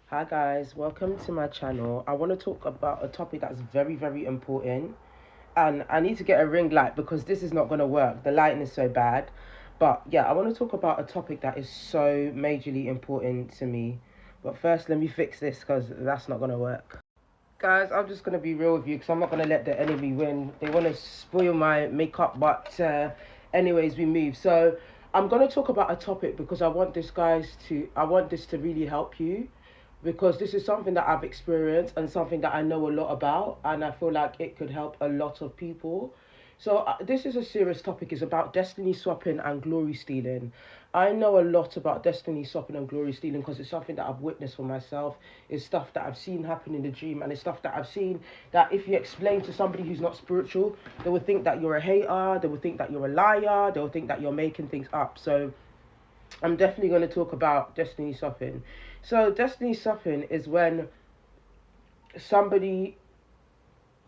Hi guys, welcome to my channel. I want to talk about a topic that's very, very important. And I need to get a ring light because this is not going to work. The lighting is so bad. But yeah, I want to talk about a topic that is so majorly important to me. But first, let me fix this because that's not going to work. Guys, I'm just going to be real with you because I'm not going to let the enemy win. They want to spoil my makeup, but anyways, we move. So I'm going to talk about a topic because I want this to really help you because this is something that I've experienced and something that I know a lot about, and I feel like it could help a lot of people. So this is a serious topic. It's about destiny swapping and glory stealing. I know a lot about destiny swapping and glory stealing because it's something that I've witnessed for myself. It's stuff that I've seen happen in the dream, and it's stuff that I've seen that if you explain to somebody who's not spiritual, they will think that you're a hater, they will think that you're a liar, they will think that you're making things up. So I'm definitely going to talk about destiny swapping. So destiny swapping is when somebody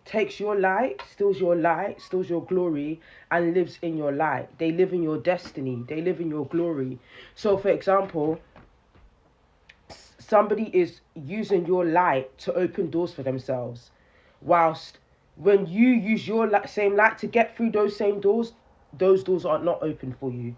takes your light, steals your glory, and lives in your light. They live in your destiny. They live in your glory. So, for example, somebody is using your light to open doors for themselves, whilst when you use your same light to get through those doors are not open for you.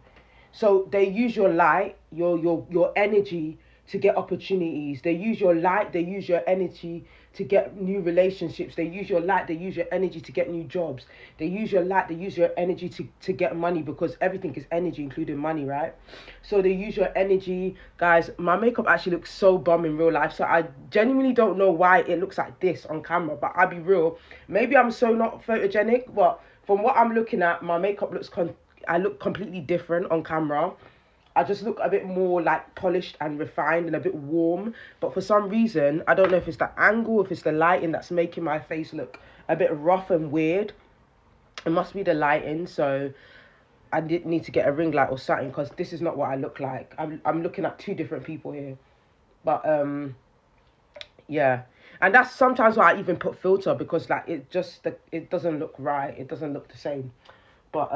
So they use your light, your energy to get opportunities. They use your light, they use your energy to get new relationships. They use your light, they use your energy to get new jobs. They use your light, they use your energy to get money because everything is energy, including money, right? So they use your energy. Guys, my makeup actually looks so bum in real life. So I genuinely don't know why it looks like this on camera, but I'll be real. Maybe I'm so not photogenic, but from what I'm looking at, my makeup I look completely different on camera. I just look a bit more like polished and refined and a bit warm. But for some reason, I don't know if it's the angle, if it's the lighting that's making my face look a bit rough and weird. It must be the lighting. So I did need to get a ring light or something because this is not what I look like. I'm looking at two different people here. But yeah. And that's sometimes why I even put filter because like it doesn't look right. It doesn't look the same. But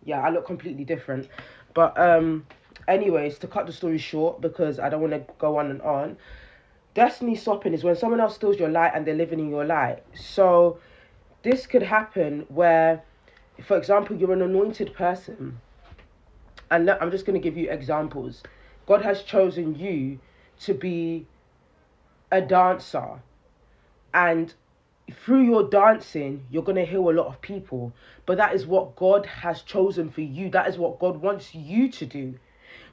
yeah, I look completely different. But anyways, to cut the story short, because I don't want to go on and on, destiny swapping is when someone else steals your light and they're living in your light. So this could happen where, for example, you're an anointed person, and I'm just going to give you examples. God has chosen you to be a dancer, and through your dancing, you're going to heal a lot of people. But that is what God has chosen for you. That is what God wants you to do.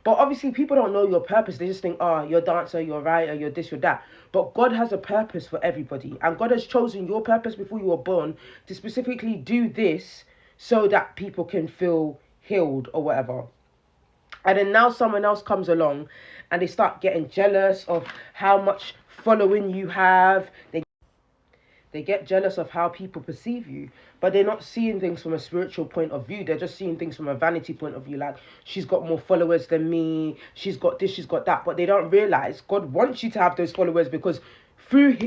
But obviously, people don't know your purpose. They just think, oh, you're a dancer, you're a writer, you're this, you're that. But God has a purpose for everybody. And God has chosen your purpose before you were born to specifically do this so that people can feel healed or whatever. And then now someone else comes along and they start getting jealous of how much following you have. They get jealous of how people perceive you, but they're not seeing things from a spiritual point of view. They're just seeing things from a vanity point of view. Like, she's got more followers than me. She's got this, she's got that. But they don't realize God wants you to have those followers because through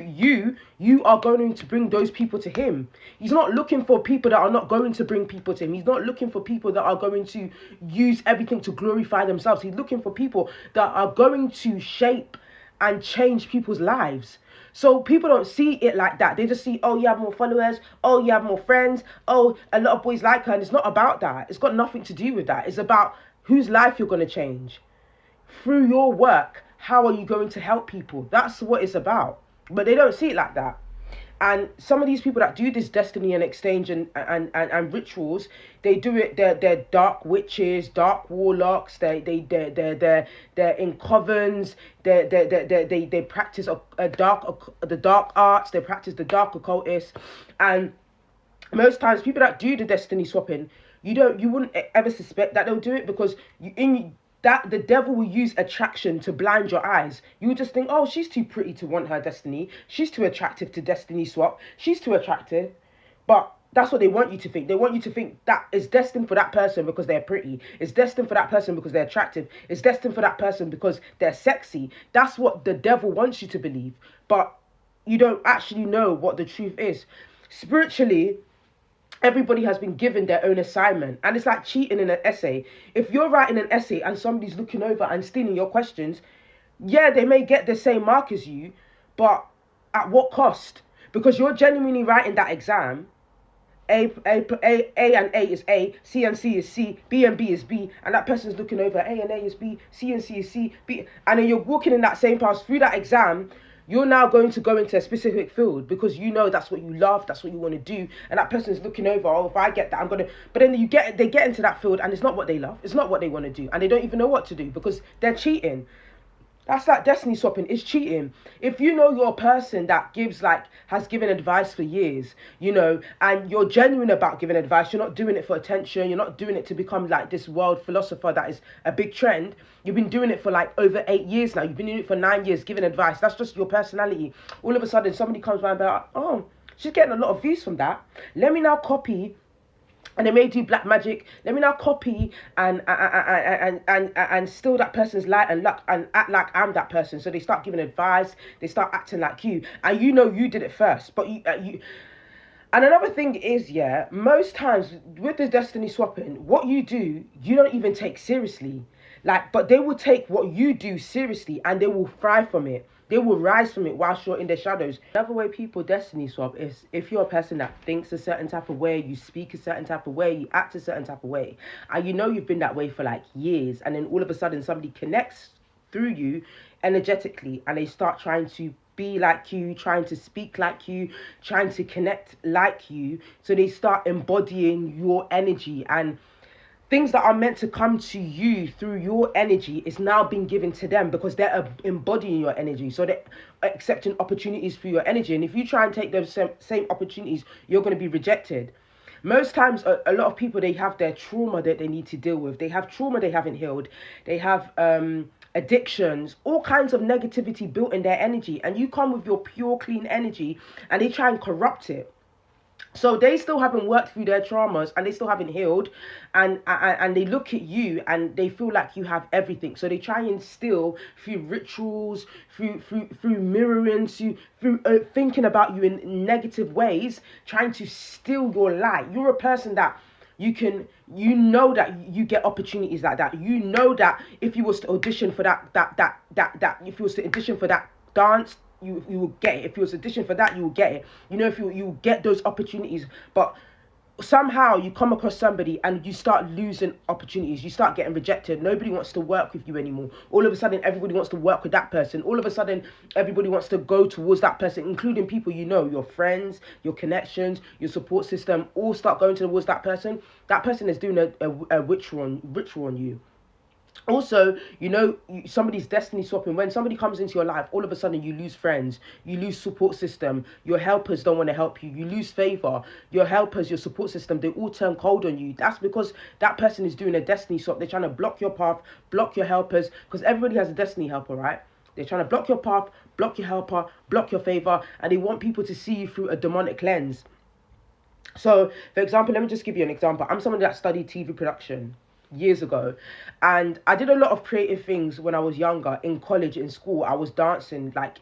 you are going to bring those people to him. He's not looking for people that are not going to bring people to him. He's not looking for people that are going to use everything to glorify themselves. He's looking for people that are going to shape and change people's lives. So people don't see it like that. They just see, oh, you have more followers. Oh, you have more friends. Oh, a lot of boys like her. And it's not about that. It's got nothing to do with that. It's about whose life you're going to change. Through your work, how are you going to help people? That's what it's about. But they don't see it like that. And some of these people that do this destiny and exchange and rituals, they do it. They're dark witches, dark warlocks. They're in covens. They practice the dark arts. They practice the dark occultists, and most times people that do the destiny swapping, you wouldn't ever suspect that they'll do it because that the devil will use attraction to blind your eyes. You would just think, oh, she's too pretty to want her destiny. She's too attractive to destiny swap. She's too attractive. But that's what they want you to think. They want you to think that it's destined for that person because they're pretty. It's destined for that person because they're attractive. It's destined for that person because they're sexy. That's what the devil wants you to believe. But you don't actually know what the truth is. Spiritually, everybody has been given their own assignment, and it's like cheating in an essay. If you're writing an essay and somebody's looking over and stealing your questions, Yeah, they may get the same mark as you, but at what cost? Because you're genuinely writing that exam. A and A is A, C and C is C, B and B is B, and that person's looking over. A and A is B, C and C is C, B, and then you're walking in that same path through that exam. You're now going to go into a specific field because you know that's what you love, that's what you want to do, and that person's looking over. Oh, if I get that, I'm gonna. But then they get into that field, and it's not what they love, it's not what they want to do, and they don't even know what to do because they're cheating. That's like destiny swapping. It's cheating. If you know you're a person that has given advice for years, and you're genuine about giving advice, you're not doing it for attention, you're not doing it to become like this world philosopher that is a big trend. You've been doing it for like over 8 years now. You've been doing it for 9 years, giving advice. That's just your personality. All of a sudden, somebody comes by and be like, oh, she's getting a lot of views from that. Let me now copy, and they may do black magic. Let me now copy and steal that person's light and luck and act like I'm that person. So they start giving advice. They start acting like you, and you did it first. But you. And another thing is, yeah, most times with the destiny swapping, what you do, you don't even take seriously. But they will take what you do seriously, and they will thrive from it. They will rise from it whilst you're in the shadows. Another way people destiny swap is if you're a person that thinks a certain type of way, you speak a certain type of way, you act a certain type of way, and you've been that way for like years, and then all of a sudden somebody connects through you energetically, and they start trying to be like you, trying to speak like you, trying to connect like you. So they start embodying your energy, and things that are meant to come to you through your energy is now being given to them because they're embodying your energy. So they're accepting opportunities for your energy. And if you try and take those same opportunities, you're going to be rejected. Most times, a lot of people, they have their trauma that they need to deal with. They have trauma they haven't healed. They have addictions, all kinds of negativity built in their energy. And you come with your pure, clean energy, and they try and corrupt it. So they still haven't worked through their traumas, and they still haven't healed, and they look at you and they feel like you have everything. So they try and steal through rituals, through mirroring, through thinking about you in negative ways, trying to steal your light. You're a person that that you get opportunities like that. You know that if you was to audition for that if you was to audition for that dance, you will get it. If you was to audition for that, you will get it. If you get those opportunities, but somehow you come across somebody and you start losing opportunities. You start getting rejected. Nobody wants to work with you anymore. All of a sudden, everybody wants to work with that person. All of a sudden, everybody wants to go towards that person, including people your friends, your connections, your support system, all start going towards that person. That person is doing a ritual on you. Also, somebody's destiny swapping. When somebody comes into your life, all of a sudden you lose friends, you lose support system, your helpers don't want to help you, you lose favor, your helpers, your support system, they all turn cold on you. That's because that person is doing a destiny swap. They're trying to block your path, block your helpers, because everybody has a destiny helper, right? They're trying to block your path, block your helper, block your favor, and they want people to see you through a demonic lens. So, for example, let me just give you an example. I'm someone that studied TV production years ago, and I did a lot of creative things when I was younger. In college, in school, I was dancing, like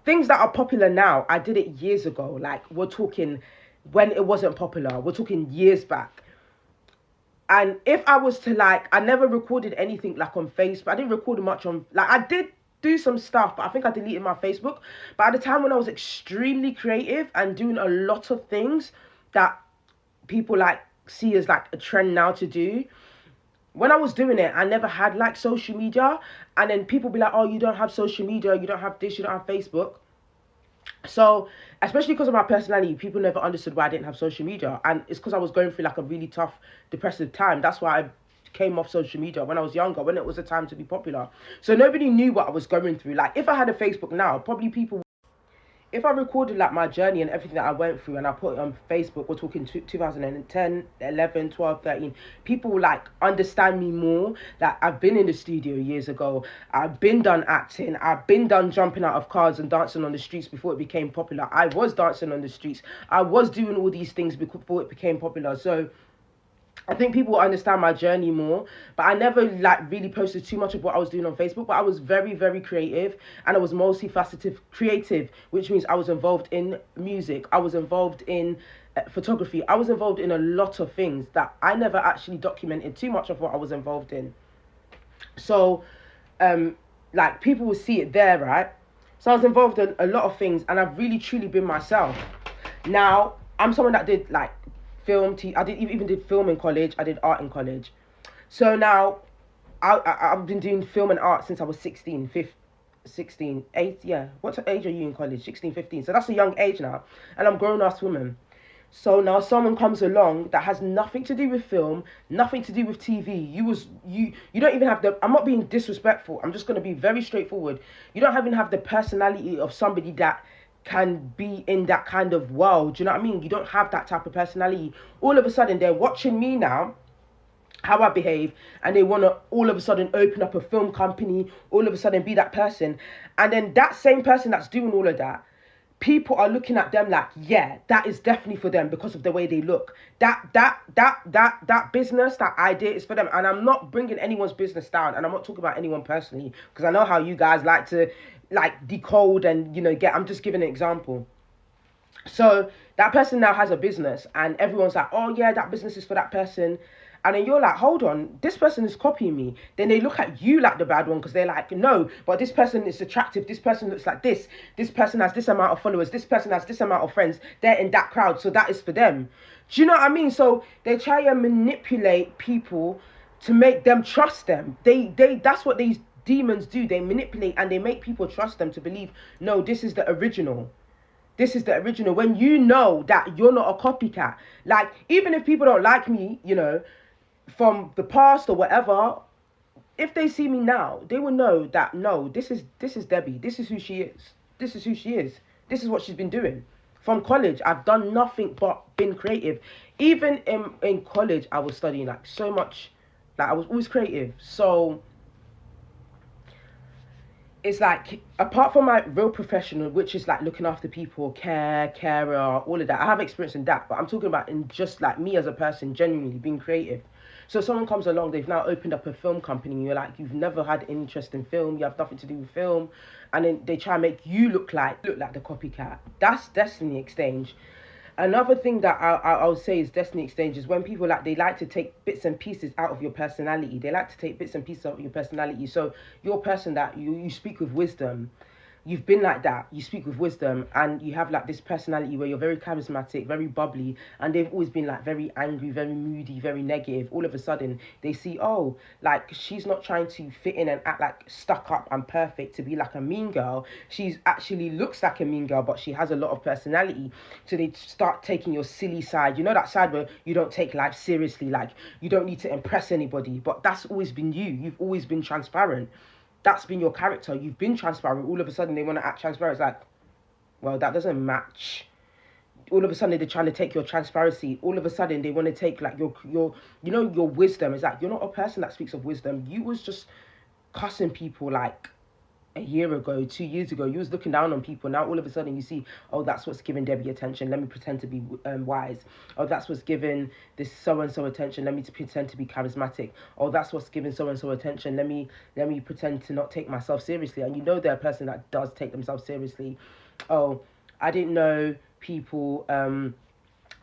things that are popular now. I did it years ago. Like, we're talking when it wasn't popular, we're talking years back. And if I was to I never recorded anything like on Facebook. I didn't record much on, I did do some stuff, but I think I deleted my Facebook. But at the time when I was extremely creative and doing a lot of things that people see as a trend now to do, when I was doing it, I never had social media. And then people be like, oh, you don't have social media, you don't have this, you don't have Facebook. So, especially because of my personality, people never understood why I didn't have social media. And it's because I was going through a really tough, depressive time. That's why I came off social media when I was younger, when it was a time to be popular. So nobody knew what I was going through. If I had a Facebook now, probably people... If I recorded my journey and everything that I went through and I put it on Facebook, we're talking 2010, 11, 12, 13, people will understand me more. I've been in the studio years ago. I've been done acting. I've been done jumping out of cars and dancing on the streets before it became popular. I was dancing on the streets. I was doing all these things before it became popular. So I think people will understand my journey more, but I never really posted too much of what I was doing on Facebook. But I was very, very creative, and I was multifaceted creative, which means I was involved in music, I was involved in photography, I was involved in a lot of things that I never actually documented too much of what I was involved in. So like people will see it there, right? So I was involved in a lot of things, and I've really truly been myself. Now I'm someone that did like film. I did even did film in college. I did art in college. So now I've been doing film and art since I was 16, 15, 16, 8, yeah. What age are you in college? 16, 15. So that's a young age now. And I'm a grown-ass woman. So now someone comes along that has nothing to do with film, nothing to do with TV. You don't even have the, I'm not being disrespectful. I'm just going to be very straightforward. You don't even have the personality of somebody that can be in that kind of world. Do you know what I mean? You don't have that type of personality. All of a sudden, they're watching me now, how I behave, and they want to all of a sudden open up a film company, all of a sudden be that person. And then that same person that's doing all of that, people are looking at them like, yeah, that is definitely for them because of the way they look. That business, that idea is for them. And I'm not bringing anyone's business down, and I'm not talking about anyone personally, because I know how you guys like to like decode and, you know, I'm just giving an example. So that person now has a business, and everyone's like, oh yeah, that business is for that person. And then you're like, hold on, this person is copying me. Then they look at you like the bad one, because they're like, no, but this person is attractive. This person looks like this. This person has this amount of followers. This person has this amount of friends. They're in that crowd, so that is for them. Do you know what I mean? So they try and manipulate people to make them trust them. That's what these demons do. They manipulate and they make people trust them to believe, no, this is the original. This is the original. When you know that you're not a copycat. Like, even if people don't like me, you know, from the past or whatever, if they see me now, they will know that, no, this is Debbie. This is who she is. This is who she is. This is what she's been doing. From college, I've done nothing but been creative. Even in college, I was studying like so much. Like, I was always creative. So it's like, apart from my real professional, which is like looking after people, carer, all of that, I have experience in that, but I'm talking about in just like me as a person, genuinely being creative. So someone comes along, they've now opened up a film company, and you're like, you've never had interest in film, you have nothing to do with film, and then they try and make you look like the copycat. That's destiny exchange. Another thing that I would say is destiny exchange is when people they like to take bits and pieces out of your personality. They like to take bits and pieces out of your personality. So you're a person that you speak with wisdom. You've been like that. You speak with wisdom, and you have like this personality where you're very charismatic, very bubbly, and they've always been like very angry, very moody, very negative. All of a sudden, they see, oh, like she's not trying to fit in and act like stuck up and perfect to be like a mean girl. She's actually looks like a mean girl, but she has a lot of personality. So they start taking your silly side. You know, that side where you don't take life seriously, like you don't need to impress anybody. But that's always been you. You've always been transparent. That's been your character. You've been transparent. All of a sudden, they want to act transparent. It's like, well, that doesn't match. All of a sudden, they're trying to take your transparency. All of a sudden, they want to take like your your wisdom. It's like, you're not a person that speaks of wisdom. You was just cussing people like a year ago, 2 years ago. You was looking down on people. Now all of a sudden you see, oh, that's what's giving Debbie attention. Let me pretend to be wise. Oh, that's what's giving this so and so attention. Let me pretend to be charismatic. Oh, that's what's giving so and so attention. Let me pretend to not take myself seriously. And you know they're a person that does take themselves seriously. Oh, I didn't know people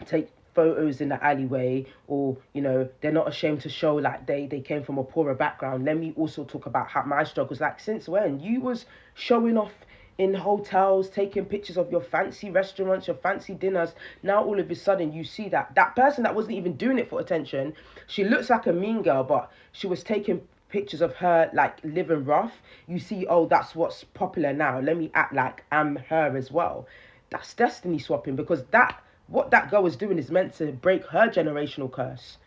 take photos in the alleyway, or you know, they're not ashamed to show like they came from a poorer background. Let me also talk about how my struggles, like since when you was showing off in hotels, taking pictures of your fancy restaurants, your fancy dinners. Now all of a sudden you see that person that wasn't even doing it for attention, she looks like a mean girl, but she was taking pictures of her like living rough. You see, oh, that's what's popular now. Let me act like I'm her as well. That's destiny swapping, because what that girl is doing is meant to break her generational curse.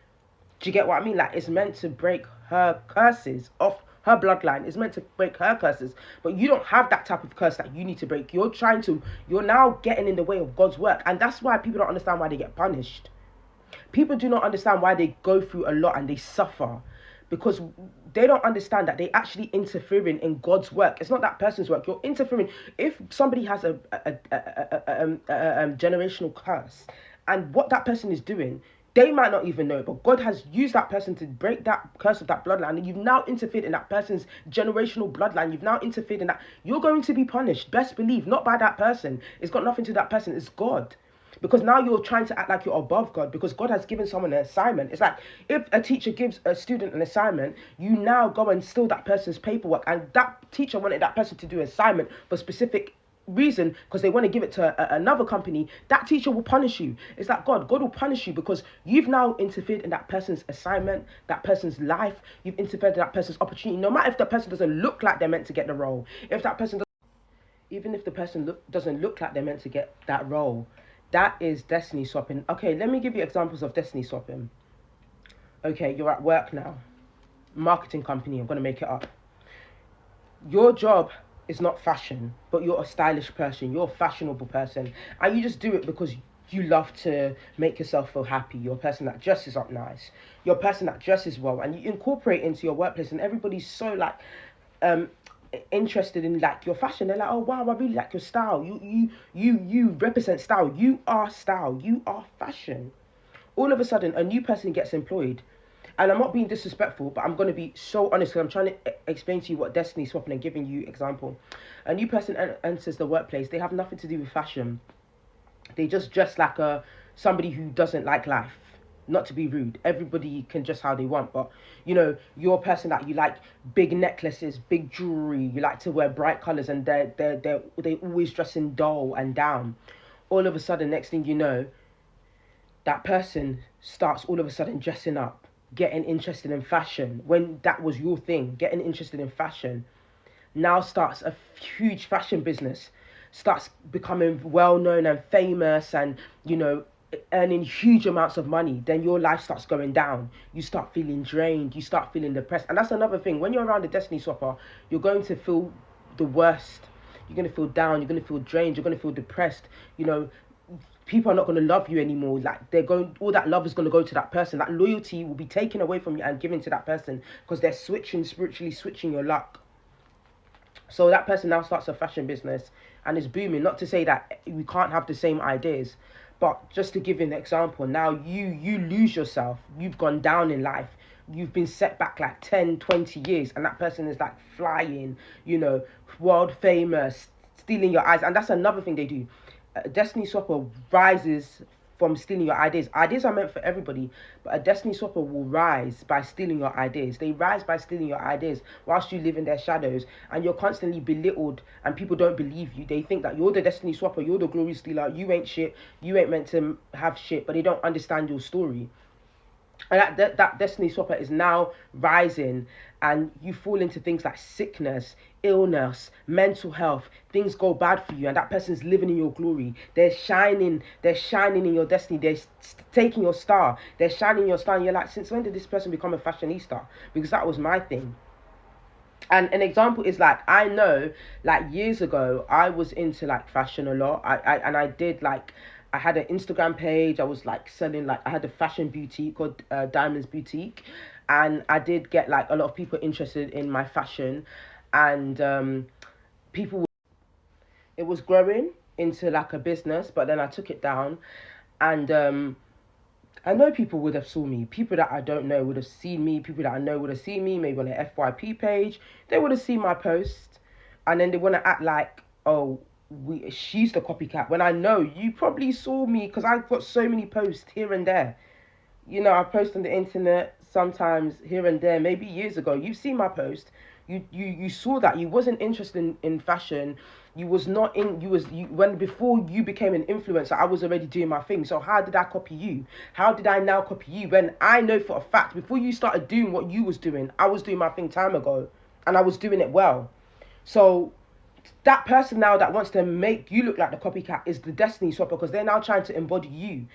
Do you get what I mean? Like, it's meant to break her curses off her bloodline. It's meant to break her curses. But you don't have that type of curse that you need to break. You're now getting in the way of God's work. And that's why people don't understand why they get punished. People do not understand why they go through a lot and they suffer. Because they don't understand that they actually interfering in God's work. It's not that person's work. You're interfering. If somebody has a generational curse, and what that person is doing, they might not even know, but God has used that person to break that curse of that bloodline, and you've now interfered in that person's generational bloodline. You've now interfered in that. You're going to be punished. Best believe, not by that person. It's got nothing to that person. It's God. Because now you're trying to act like you're above God, because God has given someone an assignment. It's like if a teacher gives a student an assignment, you now go and steal that person's paperwork, and that teacher wanted that person to do an assignment for specific reason because they want to give it to another company. That teacher will punish you. It's like God will punish you because you've now interfered in that person's assignment, that person's life. You've interfered in that person's opportunity. No matter if the person doesn't look like they're meant to get the role, if that person even if the person doesn't look like they're meant to get that role, that is destiny swapping. Okay, let me give you examples of destiny swapping. Okay, you're at work now, marketing company, I'm going to make it up. Your job is not fashion, but you're a stylish person, you're a fashionable person, and you just do it because you love to make yourself feel happy. You're a person that dresses up nice, you're a person that dresses well, and you incorporate into your workplace, and everybody's so like interested in like your fashion. They're like, oh wow, I really like your style. You represent style. You are style. You are fashion. All of a sudden, a new person gets employed. And I'm not being disrespectful, but I'm going to be so honest because I'm trying to explain to you what destiny swapping and giving you example. A new person enters the workplace. They have nothing to do with fashion. They just dress like somebody who doesn't like life. Not to be rude, everybody can dress how they want, but you know, you're a person that you like big necklaces, big jewelry, you like to wear bright colors, and they always dress in dull and down. All of a sudden, next thing you know, that person starts all of a sudden dressing up, getting interested in fashion when that was your thing. Getting interested in fashion now starts a huge fashion business, starts becoming well known and famous, and you know, earning huge amounts of money. Then your life starts going down. You start feeling drained, you start feeling depressed. And that's another thing, when you're around a destiny swapper, you're going to feel the worst. You're going to feel down, you're going to feel drained, you're going to feel depressed. You know, people are not going to love you anymore. Like all that love is going to go to that person. That loyalty will be taken away from you and given to that person because they're spiritually switching your luck. So that person now starts a fashion business and is booming. Not to say that we can't have the same ideas, but just to give you an example, now you lose yourself. You've gone down in life. You've been set back like 10, 20 years, and that person is like flying, you know, world famous, stealing your eyes. And that's another thing they do. Destiny swapper rises from stealing your ideas. Ideas are meant for everybody, but a destiny swapper will rise by stealing your ideas. They rise by stealing your ideas whilst you live in their shadows, and you're constantly belittled, and people don't believe you. They think that you're the destiny swapper, you're the glory stealer, you ain't shit, you ain't meant to have shit, but they don't understand your story. And that destiny swapper is now rising, and you fall into things like sickness, illness, mental health. Things go bad for you, and that person's living in your glory. They're shining in your destiny. They're taking your star. They're shining your star, and you're like, since when did this person become a fashionista? Because that was my thing. And an example is like, I know like years ago I was into like fashion a lot. I had an Instagram page. I was like selling, like I had a fashion boutique called Diamonds Boutique, and I did get like a lot of people interested in my fashion, and people. It was growing into like a business, but then I took it down, and I know people would have saw me. People that I don't know would have seen me. People that I know would have seen me, maybe on the FYP page. They would have seen my post, and then they want to act like, oh, she's the copycat. When I know you probably saw me because I've got so many posts here and there. You know, I post on the internet sometimes here and there. Maybe years ago, you've seen my post. You saw that you wasn't interested in fashion. You was not in. When before you became an influencer, I was already doing my thing. So how did I copy you? How did I now copy you when I know for a fact before you started doing what you was doing, I was doing my thing time ago, and I was doing it well. So that person now that wants to make you look like the copycat is the destiny swapper, because they're now trying to embody you.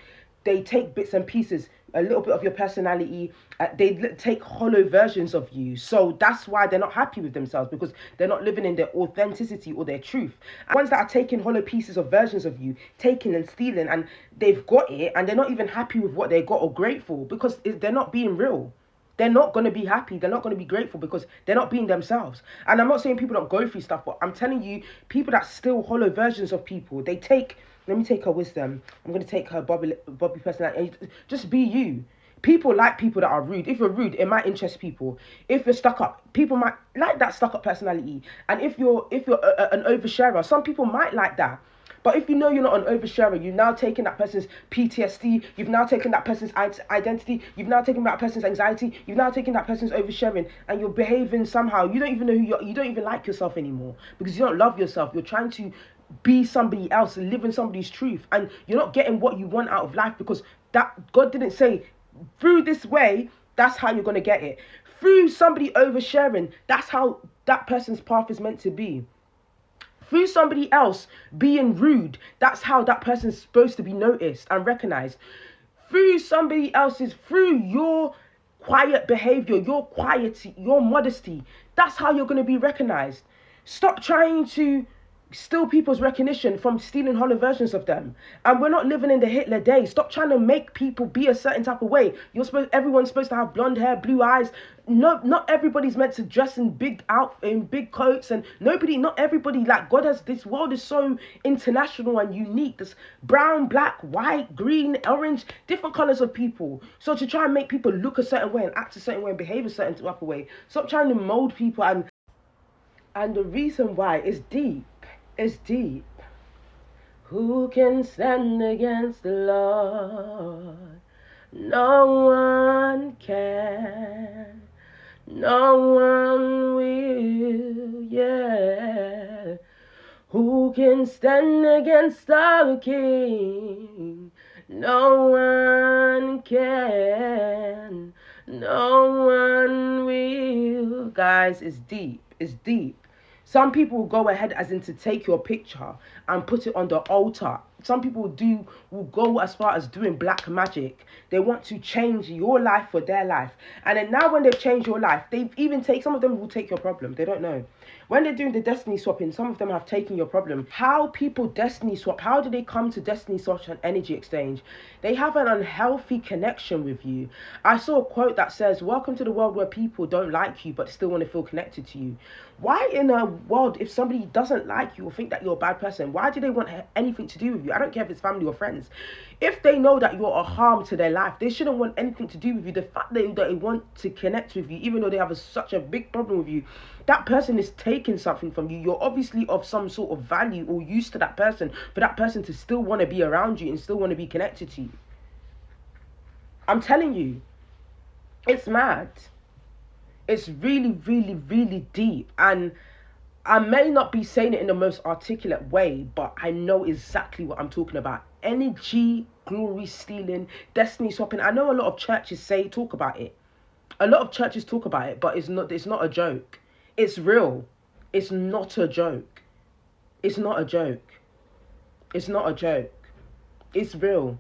They take bits and pieces, a little bit of your personality. They take hollow versions of you. So that's why they're not happy with themselves, because they're not living in their authenticity or their truth. And ones that are taking hollow pieces of versions of you, taking and stealing, and they've got it, and they're not even happy with what they got or grateful, because they're not being real. They're not going to be happy. They're not going to be grateful because they're not being themselves. And I'm not saying people don't go through stuff, but I'm telling you, people that steal hollow versions of people, they take... Let me take her wisdom. I'm going to take her Bobby personality. Just be you. People like people that are rude. If you're rude, it might interest people. If you're stuck up, people might like that stuck up personality. And if you're an oversharer, some people might like that. But if you know you're not an oversharer, you've now taken that person's PTSD, you've now taken that person's identity, you've now taken that person's anxiety, you've now taken that person's oversharing, and you're behaving somehow. You don't even know who you don't even like yourself anymore because you don't love yourself. You're trying to be somebody else and live in somebody's truth, and you're not getting what you want out of life because that God didn't say through this way. That's how you're gonna get it. Through somebody oversharing, that's how that person's path is meant to be. Through somebody else being rude, that's how that person's supposed to be noticed and recognized. Through through your quiet behavior, your quietity, your modesty, that's how you're going to be recognized. Stop trying to steal people's recognition from stealing hollow versions of them. And we're not living in the Hitler days. Stop trying to make people be a certain type of way. Everyone's supposed to have blonde hair, blue eyes. No, not everybody's meant to dress in big coats, and not everybody, like God has, this world is so international and unique. There's brown, black, white, green, orange, different colors of people. So to try and make people look a certain way and act a certain way and behave a certain type of way, stop trying to mold people. And the reason why is deep. It's deep. Who can stand against the Lord? No one can. No one will, yeah. Who can stand against our King? No one can. No one will. Guys, it's deep. It's deep. Some people will go ahead as in to take your picture and put it on the altar. Some people will go as far as doing black magic. They want to change your life for their life. And then now when they've changed your life, some of them will take your problem. They don't know. When they're doing the destiny swapping, some of them have taken your problem. How people destiny swap, how do they come to destiny swap and energy exchange? They have an unhealthy connection with you. I saw a quote that says, welcome to the world where people don't like you but still want to feel connected to you. Why in a world, if somebody doesn't like you or think that you're a bad person, why do they want anything to do with you? I don't care if it's family or friends. If they know that you're a harm to their life, they shouldn't want anything to do with you. The fact that they want to connect with you, even though they have such a big problem with you, that person is taking something from you. You're obviously of some sort of value or use to that person for that person to still want to be around you and still want to be connected to you. I'm telling you, it's mad. It's really, really, really deep. And I may not be saying it in the most articulate way, but I know exactly what I'm talking about. Energy, glory stealing, destiny swapping. I know a lot of churches talk about it. A lot of churches talk about it, but it's not a joke. It's real. It's not a joke. It's not a joke. It's not a joke. It's real.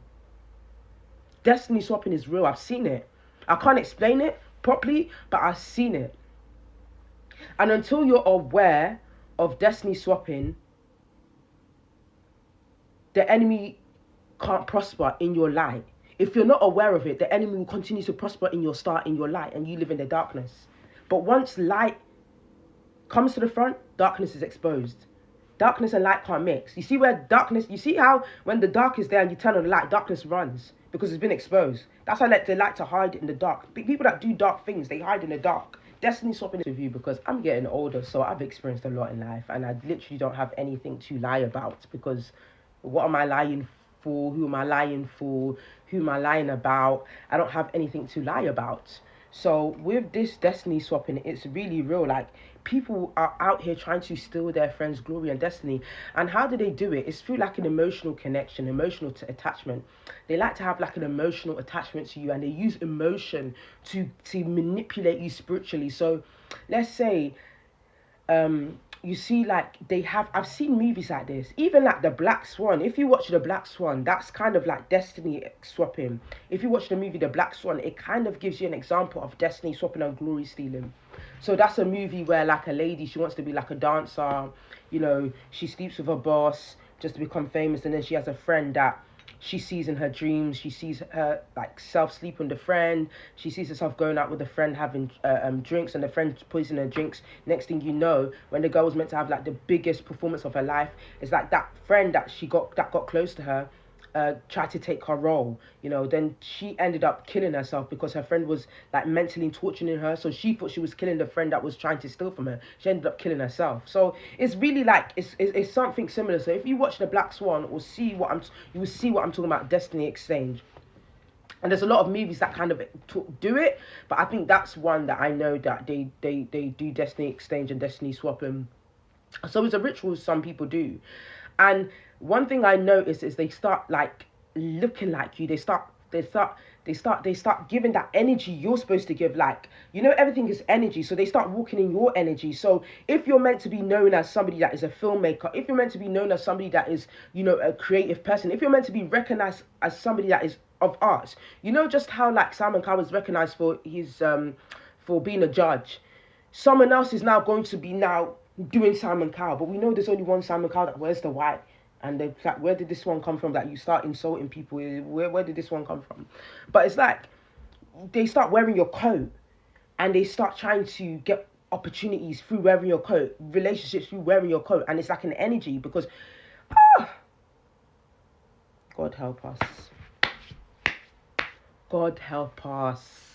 Destiny swapping is real. I've seen it. I can't explain it properly, but I've seen it. And until you're aware of destiny swapping, the enemy can't prosper in your light. If you're not aware of it, the enemy will continue to prosper in your star, in your light, and you live in the darkness. But once light comes to the front, darkness is exposed. Darkness and light can't mix. You see how when the dark is there and you turn on the light, darkness runs because it's been exposed. That's why they like to hide in the dark. People that do dark things, they hide in the dark. Destiny swapping with you because I'm getting older, so I've experienced a lot in life, and I literally don't have anything to lie about because what am I lying for? Who am I lying for? Who am I lying about? I don't have anything to lie about. So with this destiny swapping, it's really real. Like, people are out here trying to steal their friends' glory and destiny. And how do they do it? It's through like an emotional connection, emotional attachment. They like to have like an emotional attachment to you, and they use emotion to manipulate you spiritually. So let's say you see, like, I've seen movies like this, even like The Black Swan. If you watch The Black Swan, that's kind of like destiny swapping. If you watch the movie The Black Swan, it kind of gives you an example of destiny swapping and glory stealing. So that's a movie where like a lady, she wants to be like a dancer, she sleeps with her boss just to become famous, and then she has a friend that she sees in her dreams. She sees her like sleeping with a friend. She sees herself going out with a friend having drinks, and the friend poisoning her drinks. Next thing you know, when the girl was meant to have like the biggest performance of her life, it's like that friend that got close to her tried to take her role. Then she ended up killing herself because her friend was like mentally torturing her. So she thought she was killing the friend that was trying to steal from her. She ended up killing herself. So it's really like it's something similar. So if you watch the Black Swan or you will see what I'm talking about. Destiny Exchange. And there's a lot of movies that kind of do it, but I think that's one that I know that they do Destiny Exchange and Destiny Swapping. So it's a ritual some people do. And one thing I notice is they start like looking like you. They start giving that energy you're supposed to give. Like, everything is energy. So they start walking in your energy. So if you're meant to be known as somebody that is a filmmaker, if you're meant to be known as somebody that is, a creative person, if you're meant to be recognized as somebody that is of arts, just how like Simon Cowell was recognized for his for being a judge. Someone else is now going to be now doing Simon Cowell, but we know there's only one Simon Cowell that wears the white. And they're like, where did this one come from that you start insulting people? Where did this one come from? But it's like, they start wearing your coat. And they start trying to get opportunities through wearing your coat. Relationships through wearing your coat. And it's like an energy because, God help us. God help us.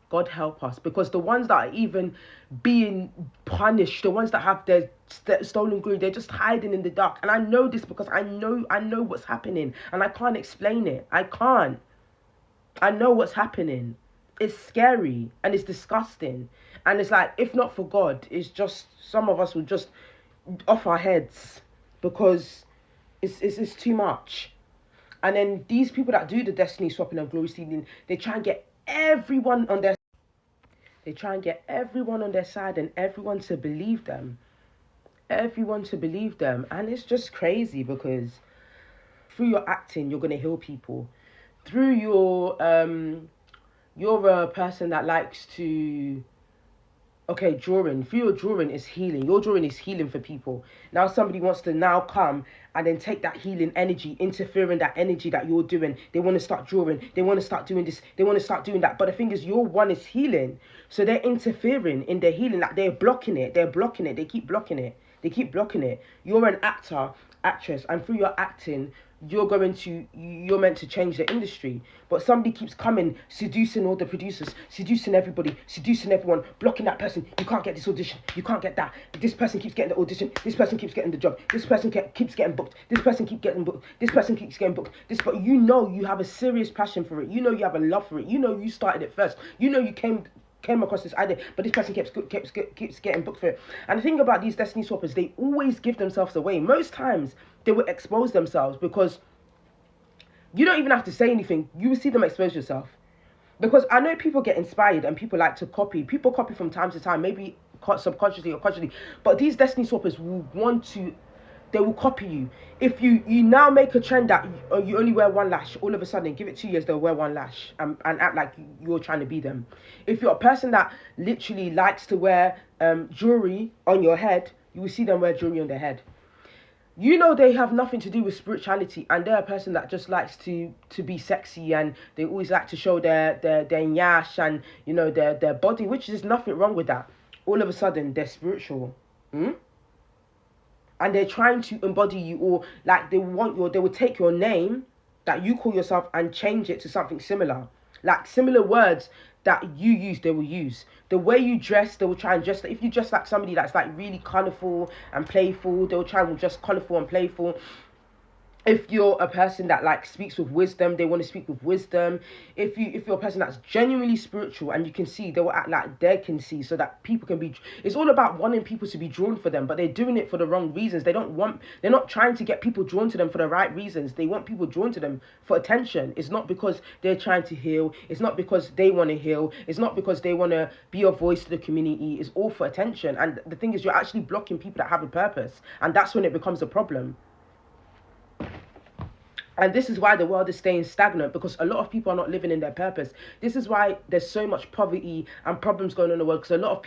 God help us, because the ones that are even being punished, the ones that have their stolen glory, they're just hiding in the dark. And I know this because I know what's happening, and I can't explain it. I can't. I know what's happening. It's scary and it's disgusting. And it's like, if not for God, it's just some of us will just off our heads because it's too much. And then these people that do the destiny swapping and glory stealing, they try and get everyone on their side and everyone to believe them. And it's just crazy because through your acting, you're going to heal people. Through you're a person that likes to, drawing. Through your drawing is healing. Your drawing is healing for people. Now somebody wants to now come and then take that healing energy, interfere in that energy that you're doing. They want to start drawing. They want to start doing this. They want to start doing that. But the thing is, your one is healing. So they're interfering in their healing. Like they're blocking it. They keep blocking it. You're an actor, actress. And through your acting, you're meant to change the industry. But somebody keeps coming, seducing all the producers, seducing everybody, seducing everyone, blocking that person. You can't get this audition. You can't get that. This person keeps getting the audition. This person keeps getting the job. This person keeps getting booked. This person keeps getting booked. This person keeps getting booked. But you have a serious passion for it. You have a love for it. You started it first. You came across this idea, but this person keeps getting booked for it. And the thing about these destiny swappers, they always give themselves away. Most times they will expose themselves because you don't even have to say anything. You will see them expose yourself. Because I know people get inspired and people like to copy. People copy from time to time, maybe subconsciously or consciously. But these destiny swappers they will copy you. If you now make a trend that you only wear one lash, all of a sudden, give it 2 years, they'll wear one lash and act like you're trying to be them. If you're a person that literally likes to wear jewelry on your head, you will see them wear jewelry on their head. They have nothing to do with spirituality, and they're a person that just likes to be sexy, and they always like to show their nyash and their body, which is nothing wrong with that. All of a sudden they're spiritual. And they're trying to embody you, or like they will take your name that you call yourself and change it to something similar. Like similar words that you use, they will use. The way you dress, they will try and dress. If you dress like somebody that's like really colourful and playful, they will try and dress colourful and playful. If you're a person that like speaks with wisdom, they want to speak with wisdom. If you're a person that's genuinely spiritual and you can see, they will act like they can see, so that people can be. It's all about wanting people to be drawn for them, but they're doing it for the wrong reasons. They're not trying to get people drawn to them for the right reasons. They want people drawn to them for attention. It's not because they're trying to heal. It's not because they want to heal. It's not because they want to be a voice to the community. It's all for attention. And the thing is, you're actually blocking people that have a purpose, and that's when it becomes a problem. And this is why the world is staying stagnant, because a lot of people are not living in their purpose. This is why there's so much poverty and problems going on in the world, because a lot of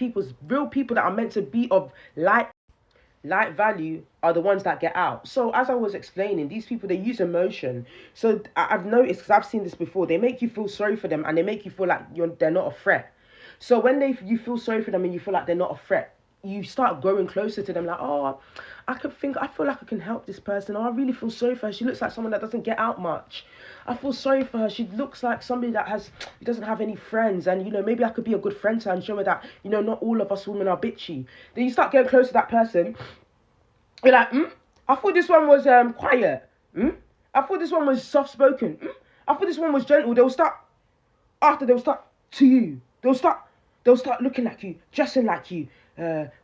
real people that are meant to be of light value are the ones that get out. So as I was explaining, these people, they use emotion. So I've noticed, because I've seen this before, they make you feel sorry for them and they make you feel like they're not a threat. So when you feel sorry for them and you feel like they're not a threat, you start growing closer to them, like, oh, I feel like I can help this person. Oh, I really feel sorry for her. She looks like someone that doesn't get out much. I feel sorry for her. She looks like somebody that doesn't have any friends, and maybe I could be a good friend to her and show her that not all of us women are bitchy. Then you start getting close to that person. You're like, I thought this one was quiet. I thought this one was soft spoken. I thought this one was gentle. They'll start to you. They'll start looking like you, dressing like you,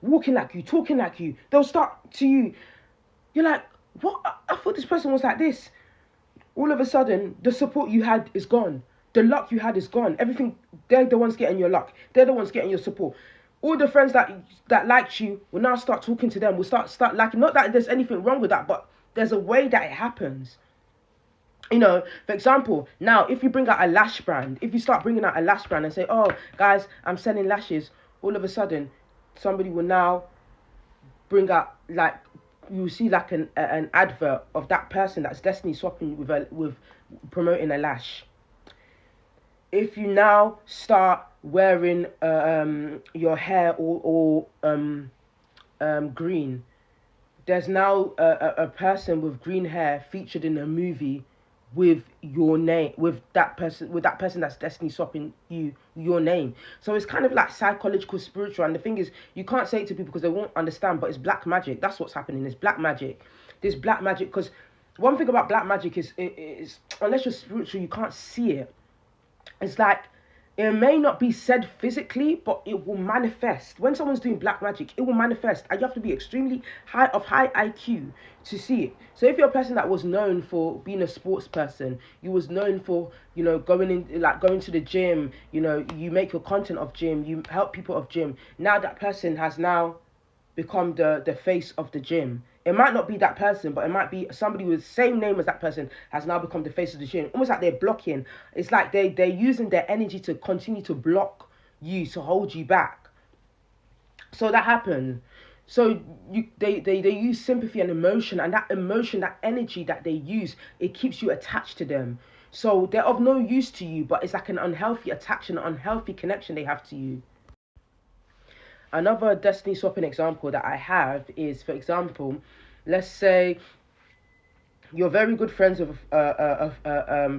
walking like you, talking like you. They'll start to you. You're like, what? I thought this person was like this. All of a sudden, the support you had is gone. The luck you had is gone. Everything, they're the ones getting your luck. They're the ones getting your support. All the friends that liked you will now start talking to them. Will start liking. Not that there's anything wrong with that, but there's a way that it happens. For example, now if you bring out a lash brand, if you start bringing out a lash brand and say, oh, guys, I'm selling lashes, all of a sudden, somebody will now bring out, like, you see like an advert of that person that's destiny swapping with promoting a lash. If you now start wearing your hair all green, there's now a person with green hair featured in a movie with your name, with that person that's destiny swapping your name. So it's kind of like psychological, spiritual, and the thing is, you can't say it to people because they won't understand, but it's black magic. That's what's happening. It's black magic. This black magic, because one thing about black magic is unless you're spiritual, you can't see it. It's like, it may not be said physically, but it will manifest. When someone's doing black magic, it will manifest. And you have to be extremely high IQ to see it. So if you're a person that was known for being a sports person, you was known for, going to the gym, you make your content of gym, you help people of gym. Now that person has now become the face of the gym. It might not be that person, but it might be somebody with the same name as that person has now become the face of the gym. Almost like they're blocking. It's like they're using their energy to continue to block you, to hold you back. So that happened. So they use sympathy and emotion, and that emotion, that energy that they use, it keeps you attached to them. So they're of no use to you, but it's like an unhealthy attachment, an unhealthy connection they have to you. Another destiny swapping example that I have is, for example, let's say you're very good friends with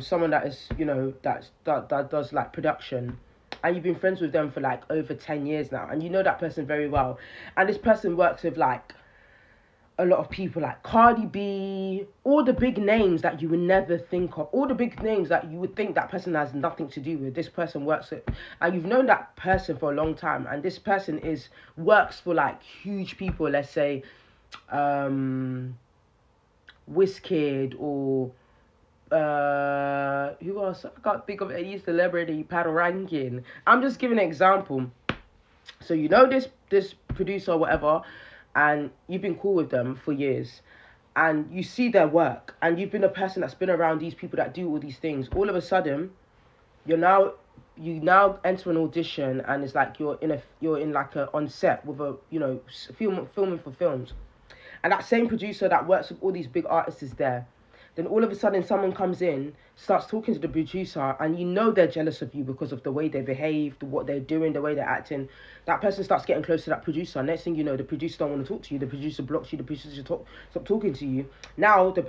someone that is, that does like production, and you've been friends with them for like over 10 years now, and you know that person very well, and this person works with like a lot of people like Cardi B, all the big names that you would never think of, all the big names that you would think that person has nothing to do with, this person works with, and you've known that person for a long time, and this person works for like huge people, let's say Wizkid or who else? I can't think of any celebrity paddle ranking. I'm just giving an example. So this producer or whatever, and you've been cool with them for years, and you see their work, and you've been a person that's been around these people that do all these things. All of a sudden, you now enter an audition, and it's like you're in like a on set with a filming for films, and that same producer that works with all these big artists is there. Then all of a sudden someone comes in, starts talking to the producer, and they're jealous of you because of the way they behave, what they're doing, the way they're acting. That person starts getting close to that producer. Next thing you know, the producer don't want to talk to you. The producer blocks you. The producer stop talking to you. Now the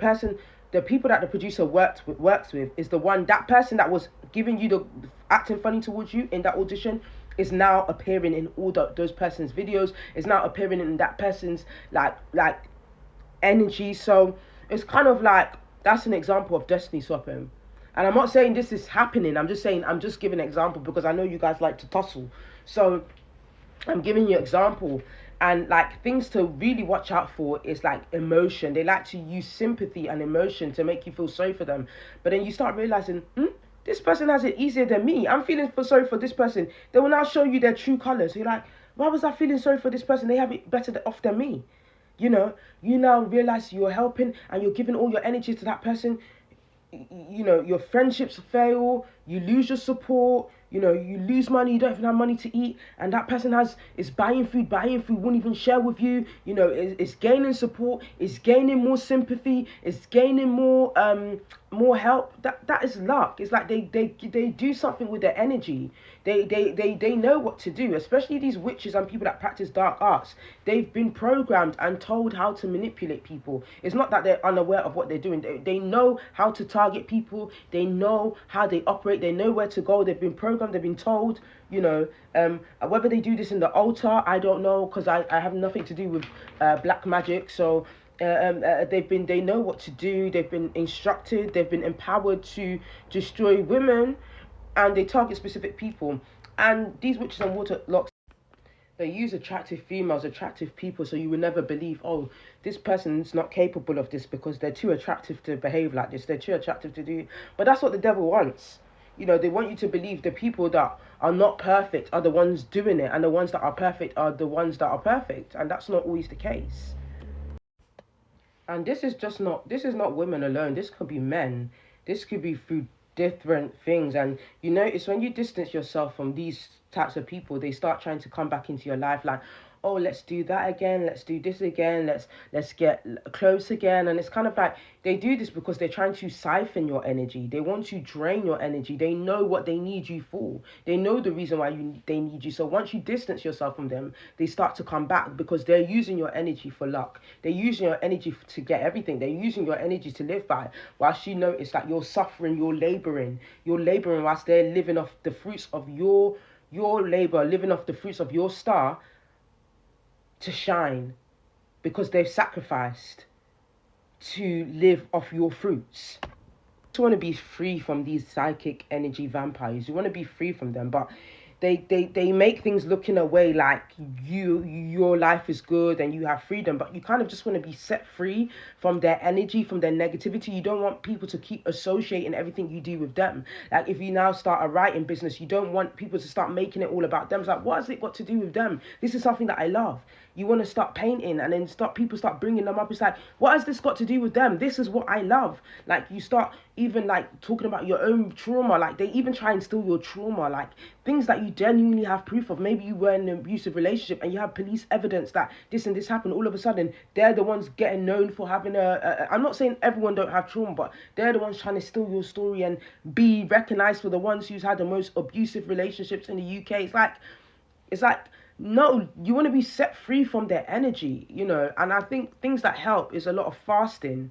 people that the producer works with is that person that was giving you the acting funny towards you in that audition is now appearing in all those person's videos. Is now appearing in that person's like energy. So it's kind of like, that's an example of destiny swapping. And I'm not saying this is happening. I'm just giving an example because I know you guys like to tussle. So I'm giving you an example. And like, things to really watch out for is like emotion. They like to use sympathy and emotion to make you feel sorry for them. But then you start realizing, this person has it easier than me. I'm feeling sorry for this person. They will now show you their true colors. So you're like, why was I feeling sorry for this person? They have it better off than me. You now realize you're helping and you're giving all your energy to that person. Your friendships fail. you lose your support, you lose money, you don't even have money to eat, and that person is buying food, won't even share with you, it's gaining support, it's gaining more sympathy, it's gaining more help. That is luck. It's like they do something with their energy. They know what to do, especially these witches and people that practice dark arts. They've been programmed and told how to manipulate people. It's not that they're unaware of what they're doing. They know how to target people. They know how they operate. They know where to go. They've been programmed. They've been told. Whether they do this in the altar, I don't know, because I have nothing to do with black magic. So they know what to do. They've been instructed. They've been empowered to destroy women, and they target specific people. And these witches and warlocks, they use attractive females, attractive people, so you will never believe, oh, this person's not capable of this because they're too attractive to behave like this. They're too attractive to do. But that's what the devil wants. They want you to believe the people that are not perfect are the ones doing it, and the ones that are perfect are the ones that are perfect, and that's not always the case. And this is not women alone. This could be men. This could be through different things. And it's when you distance yourself from these types of people, they start trying to come back into your life like, oh, let's do that again, let's do this again, let's get close again. And it's kind of like they do this because they're trying to siphon your energy. They want to drain your energy. They know what they need you for. They know the reason why they need you. So once you distance yourself from them, they start to come back because they're using your energy for luck. They're using your energy to get everything. They're using your energy to live by. Whilst you notice that you're suffering, you're laboring whilst they're living off the fruits of your labor, living off the fruits of your star to shine, because they've sacrificed to live off your fruits. You want to be free from these psychic energy vampires. You want to be free from them, but they make things look in a way like your life is good and you have freedom, but you kind of just want to be set free from their energy, from their negativity. You don't want people to keep associating everything you do with them. Like if you now start a writing business, you don't want people to start making it all about them. It's like, what has it got to do with them? This is something that I love. You want to start painting, and then people start bringing them up. It's like, what has this got to do with them? This is what I love. Like you start even like talking about your own trauma. Like they even try and steal your trauma, like things that you genuinely have proof of. Maybe you were in an abusive relationship and you have police evidence that this and this happened. All of a sudden, they're the ones getting known for having I'm not saying everyone don't have trauma, but they're the ones trying to steal your story and be recognized for the ones who's had the most abusive relationships in the UK. It's like, no, you want to be set free from their energy, and I think things that help is a lot of fasting.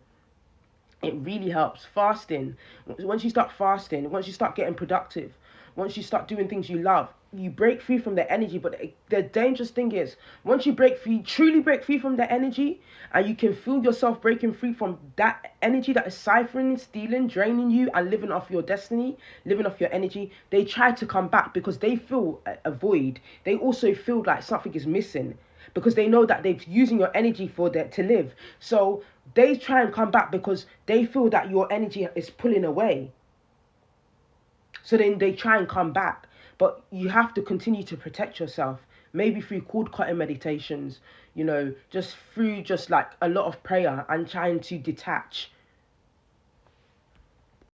It really helps. Fasting. Once you start fasting, once you start getting productive, once you start doing things you love, you break free from their energy. But the dangerous thing is, once you truly break free from their energy, and you can feel yourself breaking free from that energy that is ciphering, stealing, draining you, and living off your destiny, living off your energy, they try to come back because they feel a void. They also feel like something is missing, because they know that they're using your energy to live. So they try and come back because they feel that your energy is pulling away. So then they try and come back. But you have to continue to protect yourself. Maybe through cord cutting meditations, just through just like a lot of prayer and trying to detach